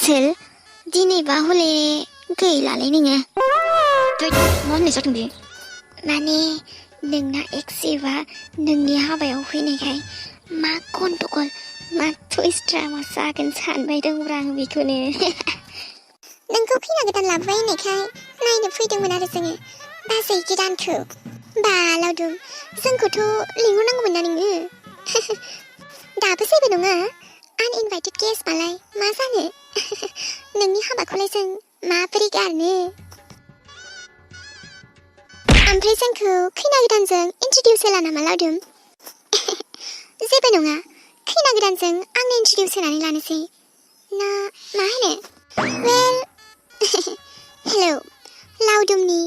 आसोल दिनैबा हले गैलालै नोङो मा होननाय जादों बे माने नोंना एक्सिबा नोंनि हाबायाव फैनायखाय मा गन्डगल मा टुइस्ट ड्रामा जागोन सानबाय दंब्रा आं बेखौनो नोंखौ खैना गोदान लाबोबाय होननायखाय नायनो फैदोंमोन आरो जोङो बाजै गोदानखौ बा लावदुम जोंखौथ' लिंहरनांगौमोन ना नोङो दाबो जेबो नङा आनइनभाइटेड गेस्ट बालाय मा जानो नोंनि हाबाखौलाय जों माबोरै गारनो ओमफ्राय जोंखौ खैना गोदानजों इन्ट्रडिउस होला नामा लावदुम जेबो नङा खैना गोदानजों आंनो इन्ट्रडिउस होनानै लानोसै ना मा होनो वेल हेलौ लावदुमी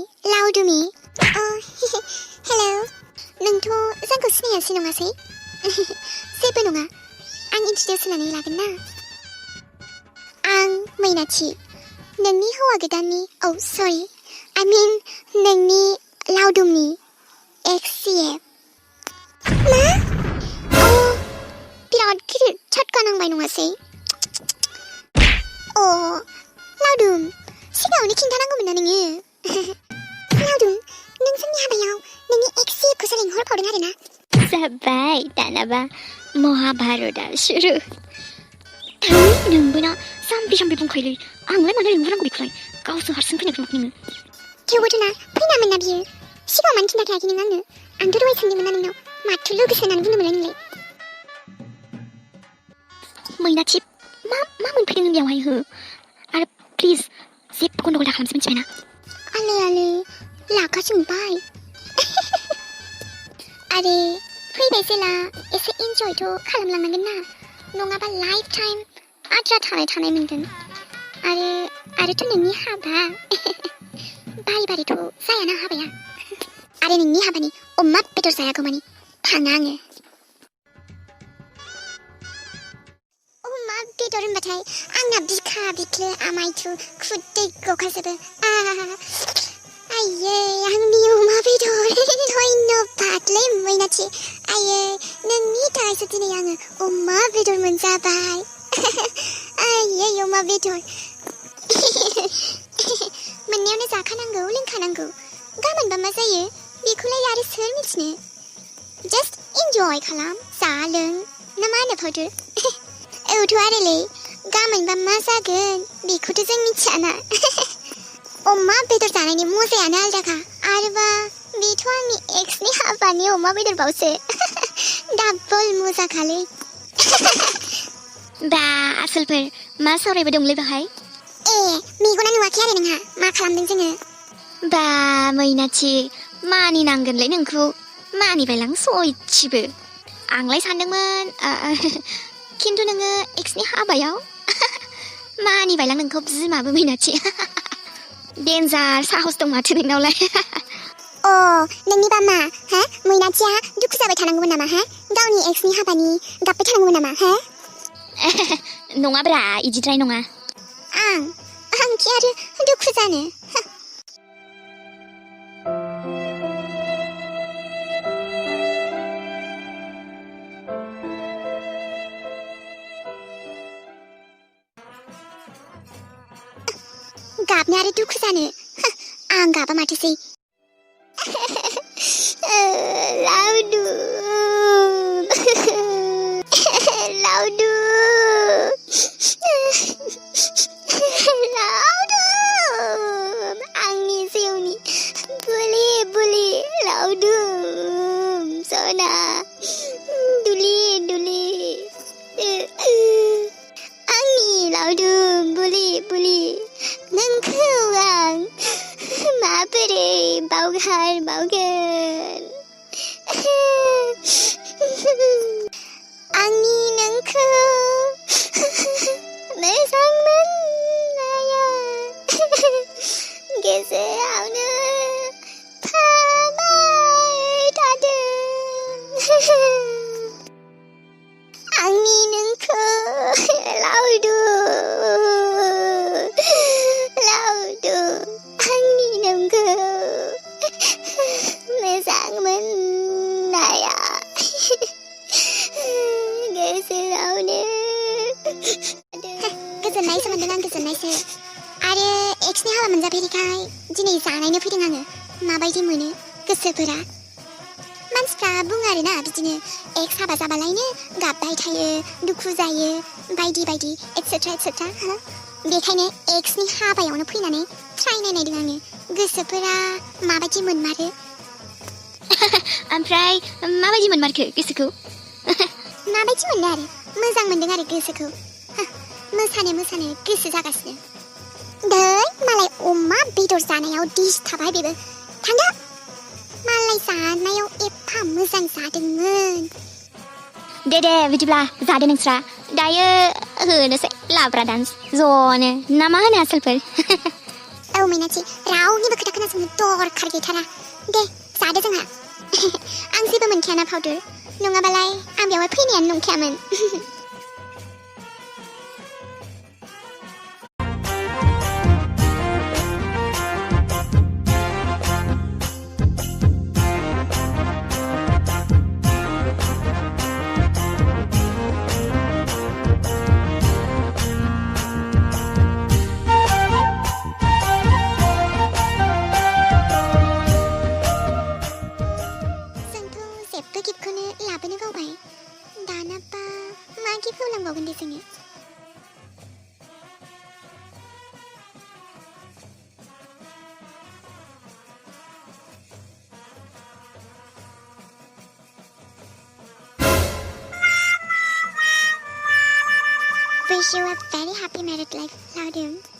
हेलौ नोंथ' जोंखौ सिनायासै नङासै जेबो नङा आं इन्ट्रडिउस होनानै लागोन ना आं मैनाथि नोंनि हौवा गोदाननि सरि I mean नोंनि लावदुमनि एक्स-CF मा बिराद गिदिर झटका नांबाय नङासै लावदुम सिगाङावनो खिन्थानांगौमोन ना नोङो लावदुम नों जोंनि हाबायाव नोंनि एक्स-CFखौसो लिंहरबावदों आरोना जाबाय दानाबा महाभारतआ सुरु नोंबो ना जाम्बि बुंखायोलै आंलाय मानो लिंहरनांगौ बेखौलाय गावसो हारसिं फैनायखौ नोङो थेवबोथ' ना फैनामोन ना बियो सिगाङाव मानो खिन्थाखायाखै नों आंनो आंथ' दहाय सोंदोंमोन ना नोंनाव माथो लोगोसो होननानै बुंदोंमोनलाय नोंलाय मैनाथि मा मोनफैदों नों बेयावहाय हो आरो प्लिज जेबो गन्डगल दाखालामसै मिथिबायना आले लाखा जोंबाय आरे फैबाय जेला एसे इन्जयथ' खालामलांनांगोन ना नङाबा लाइफ टाइम आद्रा थानाय मोनगोन आरोथ' नोंनि हाबा बारिथ' जायाना हाबाया आरो नोंनि हाबानि अमा बेदर जायागौ मानि थाङा आङो अमा बेदर होनबाथाय आंना बिखा बिख्लो आमायथु खुदै गखाजोबो आइयै आंनि अमा बेदर धन्यबादलै मैनाथि आइयै नोंनि थाखायसो दिनै आङो अमा बेदर मोनजाबाय आइयै अमा बेदर मोननायावनो जाखानांगौ लोंखानांगौ गाबोनबा मा जायो बेखौलाय आरो सोर मिथिनो जास्ट इन्जय खालाम जा लों ना मा होनो फावदु औथ' आरोलै गाबोनबा मा जागोन बेखौथ' जों मिथियाना अमा बेदर जानायनि मजायानो आलदाखा आरोबा बेथ' आंनि एक्सनि हाबानि अमा बेदरबावसो डाबल मजाखालै बा आसोलफोर मा सावरायबाय दंलै बाहाय मेगना नुवाखै आरो नोंहा मा खालामदों जोङो बा मैनाथि मानिनांगोनलै नोंखौ मानिबायलां सयथिबो आंलाय सानदोंमोन खिन्थु नोङो एक्सनि हाबायाव मानिबायलां नोंखौ बिमाबो मैनाथि डेन्जार साहस दं माथो नोंनावलाय नोंनिबा मा मैनाथिया दुखु जाबाय थानांगौमोन नामा गावनि एक्सनि हाबानि गाबबाय थानांगौमोन नामा नङाब्रा इदिद्राय नङा आंखि आरो दुखु जानो गाबनो आरो दुखु जानो आं गाबा माथोसै लावदुम आंनि जिउनि बुलि लावदुम सना दुलि आंनि लावदुम बुलि नोंखौ आं माबोरै बावगोन आंनि नोंखौ मोजां मोननाया गेजेरावनो थाबाय थादों आंनि नोंखौ लावदुम आंनि नोंखौ मोजां मोननाया गेजेरावनो लोगोसो मोनदों आं गोजोननायसो आरो एक्सनि हाबा मोनजाफेरिखाय दिनै जानायनो फैदों आङो माबायदि मोनो गोसोफोरा मानसिफ्रा बुङो आरोना बिदिनो एक्स हाबा जाबालायनो गाबबाय थायो दुखु जायो बायदि बायदि एटसेट्रा एटसेट्रा बेखायनो एक्सनि हाबायावनो फैनानै ट्राइ नायनायदों आङो गोसोफोरा माबायदि मोनमारो ओमफ्राय माबायदि मोनमारखो गोसोखौ माबायदि मोननो आरो मोजां मोनदों आरो गोसोखौ मोसानो गोसो जागासिनो दै मालाय अमा बेदर जानायाव डिश थाबाय बेबो थांदो मालाय जानायाव एफा मोजां जादोंमोन दे बिदिब्ला जादो नोंस्रा दायो होनोसै लाब्रा डान्स ज'नो ना मा होनो आसोलफोर औ मैनाथि रावनिबो खोथा खोनासंनो दरखार गैथारा दे जादो जोंहा आं जेबो मोनखायाना पाउडार नङाबालाय आं बेवहाय फैनायानो नंखायामोन गिफ्टखौनो लाबोनो बावबाय दानाबा मा गिफ्ट होलांबावगोन दे जोङो Wish you a very happy married life, Laudum.